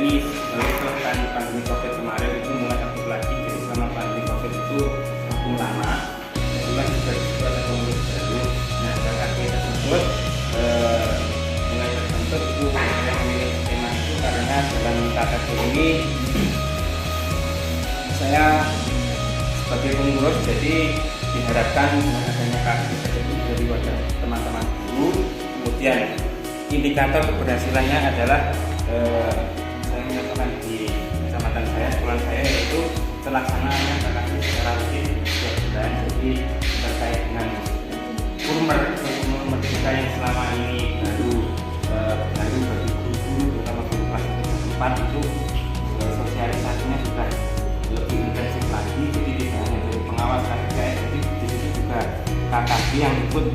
Jadi setelah pandemi COVID kemarin itu mulai aktif lagi. Jadi selama pandemi COVID itu cukup lama. Kemudian juga ada pengurus baru. Nah, KKP tersebut mulai terbentuk itu yang memilih tema itu karena dalam KKP ini saya sebagai pengurus, jadi diharapkan dengan adanya KKP tersebut dari wadah teman-teman guru. Kemudian indikator keberhasilannya adalah saya menyatakan di kecamatan saya, sekolah saya, yaitu pelaksanaannya KKP secara rutin setiap bulan. Jadi terkait dengan kurikulum merdeka yang selama ini baru bagi guru-guru, terutama guru kelas 1 itu sosialisasinya sudah lebih intensif lagi. Jadi tidak hanya dari pengawas KKS, jadi di situ juga KKP yang ikut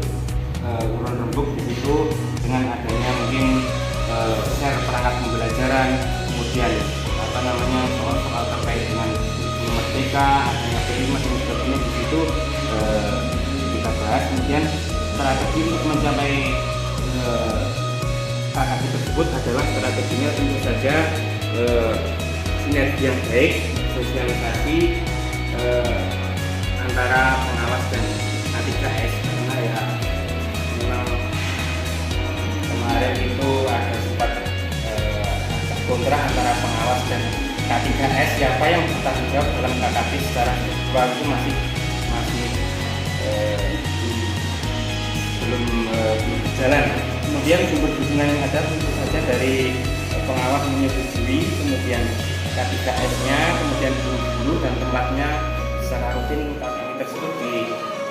urun rembuk di situ dengan adanya mungkin share perangkat pembelajaran, kemudian soal terkait dengan kurikulum merdeka, adanya P5 dan sebagainya di situ kita bahas. Kemudian strategi untuk mencapai KKP tersebut adalah strateginya tentu saja sinergi yang baik, sosialisasi antara pengawas dan K3S, karena ya memang kemarin itu ada sempat kontrak antara pengawas dan K3S, siapa yang bertanggung jawab dalam KKP secara virtual itu masih belum berjalan. Kemudian sumber dukungan yang ada tentu saja dari pengawas menyetujui, kemudian K3S-nya, kemudian guru-guru dan tempatnya secara rutin KKP tersebut di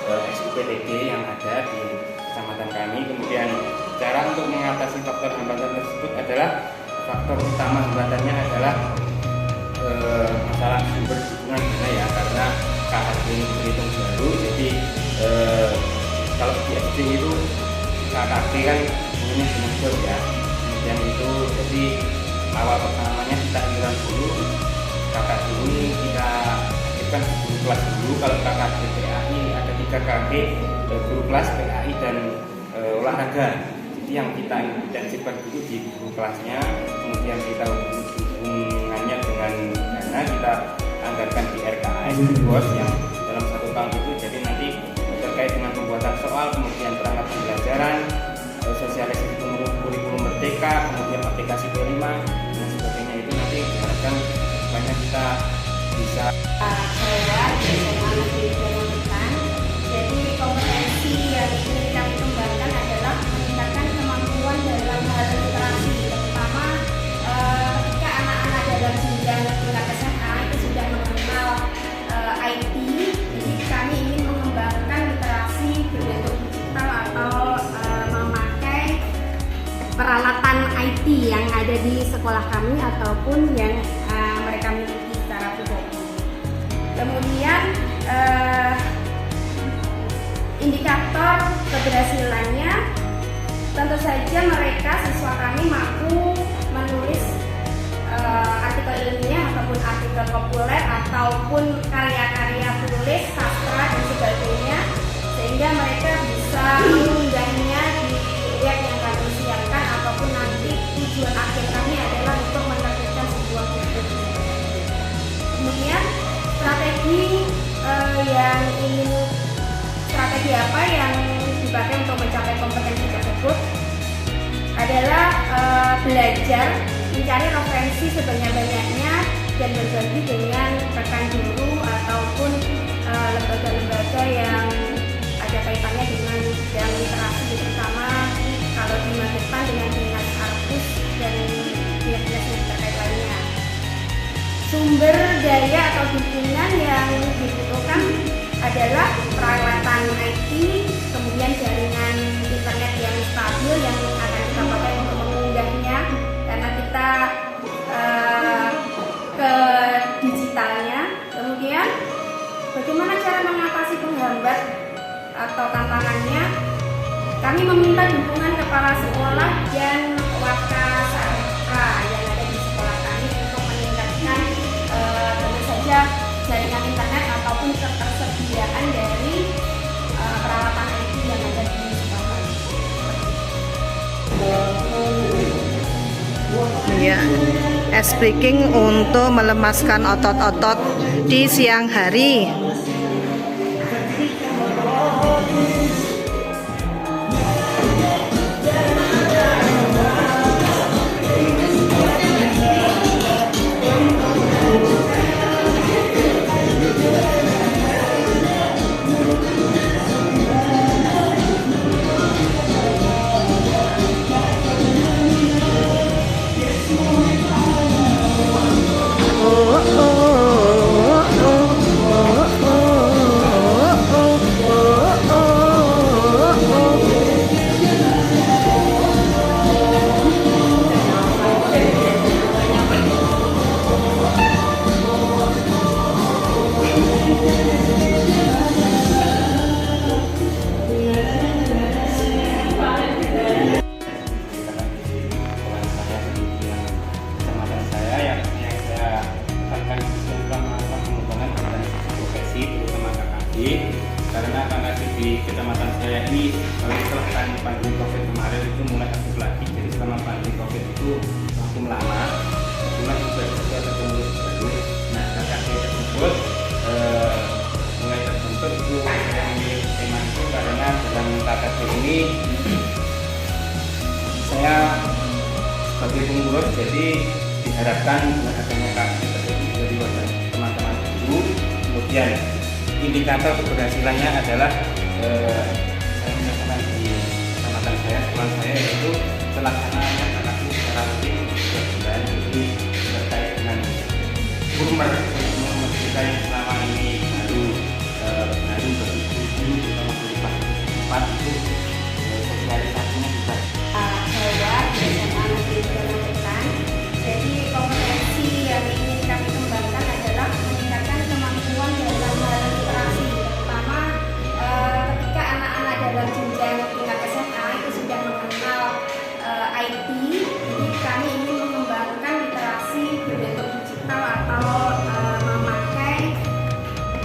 SUPTD yang ada di kecamatan kami. Kemudian cara untuk mengatasi faktor hambatan tersebut adalah faktor utama hambatannya adalah masalah sumber dukungan dana ya, karena KKP ini berhitung baru. Jadi kalau di SD itu KKP kan punya benefit ya, kemudian itu jadi awal pertamanya kita iuran dulu, KKP ini kita aktifkan guru kelas dulu. Kalau KKP PAI ada 3 KKP, guru kelas, PAI dan olahraga. Jadi yang kita intensifkan dulu di guru kelasnya, kemudian kita hubungannya dengan dana kita anggarkan di RKS bos yang dalam 1 tahun itu. Jadi nanti terkait dengan pembuatan soal, kemudian perangkat pembelajaran, sosialisasi kurikulum merdeka, kemudian aplikasi P5 dan sebagainya, itu nanti diharapkan banyak kita bisa. Jadi kompetensi yang ingin kami kembangkan adalah meningkatkan kemampuan dalam hal literasi, terutama ketika anak-anak dalam jenjang tingkat SMA itu sudah mengenal IT. Jadi kami ingin mengembangkan literasi berbentuk digital atau memakai peralatan IT yang ada di sekolah kami ataupun yang mereka miliki secara pribadi. Kemudian indikator keberhasilannya tentu saja mereka, siswa kami mampu menulis artikel ilmiah ataupun artikel populer ataupun karya-karya tulis, sastra dan sebagainya, sehingga mereka bisa mengunggahnya di web yang kami siapkan, ataupun nanti tujuan akhir kami adalah untuk menerbitkan sebuah buku. Kemudian strategi apa yang dipakai untuk mencapai kompetensi tersebut adalah belajar, mencari referensi sebanyak-banyaknya dan berbagi dengan rekan guru ataupun lembaga-lembaga yang ada kaitannya dengan bidang literasi, terutama kalau di Magetan dengan dinas artis dan dinas-dinas yang terkait lainnya. Sumber daya atau dukungan yang dibutuhkan adalah peralatan IT, kemudian jaringan internet yang stabil yang akan kita pakai untuk mengunggahnya, karena kita ke digitalnya. Kemudian bagaimana cara mengatasi penghambat atau tantangannya? Kami meminta dukungan kepala sekolah dan wakasarka yang ada di sekolah kami untuk meningkatkan tentu saja jaringan internet ataupun ketersediaan dari peralatan IT yang ada di sekolah. Iya. ice breaking untuk melemaskan otot-otot di siang hari. Karena di kecamatan saya ini setelah pandemi COVID kemarin itu mulai aktif lagi. Jadi selama pandemi COVID itu waktu lama kebetulan juga ada pengurus baru. Nah, KKB tersebut mulai terbentuk itu saya memilih tema itu karena dalam KKB ini saya sebagai pengurus, jadi diharapkan dengan adanya KKB tersebut dari wadah teman-teman guru. Kemudian indikator keberhasilannya adalah saya menyatakan di kecamatan saya, sekolah saya, yaitu pelaksanaan KKB secara rutin 3 bulan. Jadi terkait dengan kurmer kita yang selama ini baru berguru terutama guru kelas 4 itu sosialisasinya juga bahwa bersama nanti dilakukan. Jadi kompetensi yang ingin kami kembangkan adalah meningkatkan kemampuan dalam berinteraksi, terutama ketika anak-anak dalam jenjang tingkat SMA itu sudah mengenal IT. Jadi kami ingin mengembangkan literasi berbentuk digital atau memakai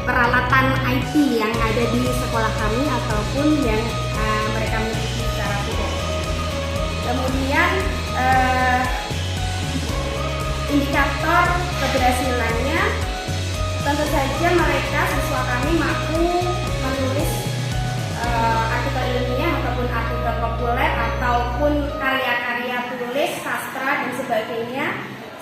peralatan IT yang ada di sekolah kami ataupun yang mereka miliki secara pribadi. Kemudian indikator keberhasilannya tentu saja mereka siswa kami mampu menulis artikel ilmiah ataupun artikel populer ataupun karya-karya tulis, sastra dan sebagainya,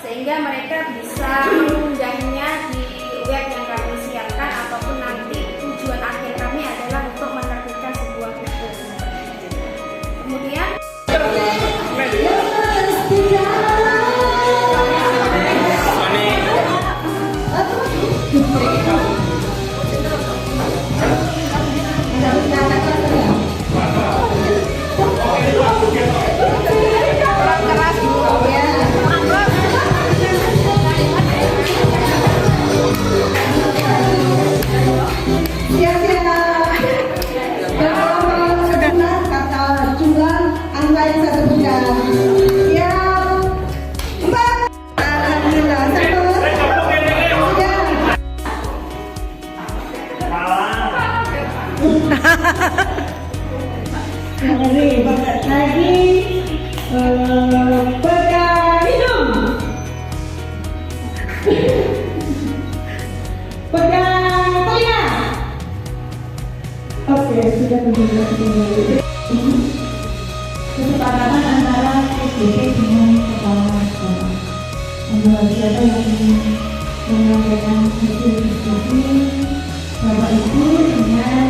sehingga mereka bisa mengunggahnya di web yang kami siapkan ataupun nanti tujuan akhir kami adalah untuk menerbitkan sebuah buku. Kemudian lagi pegang hidung, pegang telinga. Oke, sudah begitu. Kesepakatan antara SDP dengan kepala sekolah. Siapa yang menyampaikan hasil diskusi Bapak Ibu dengan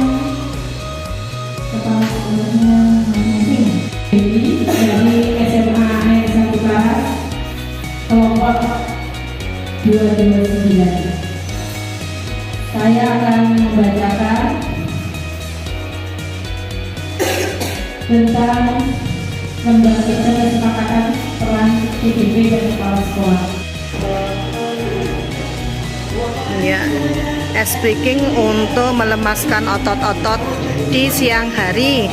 kepala sekolahnya masing-masing. Dari SMA N1 Barat kelompok 229. Saya akan membacakan tentang membangkitkan kesepakatan peran PDP dan kepala sekolah. Ya, ice breaking untuk melemaskan otot-otot di siang hari.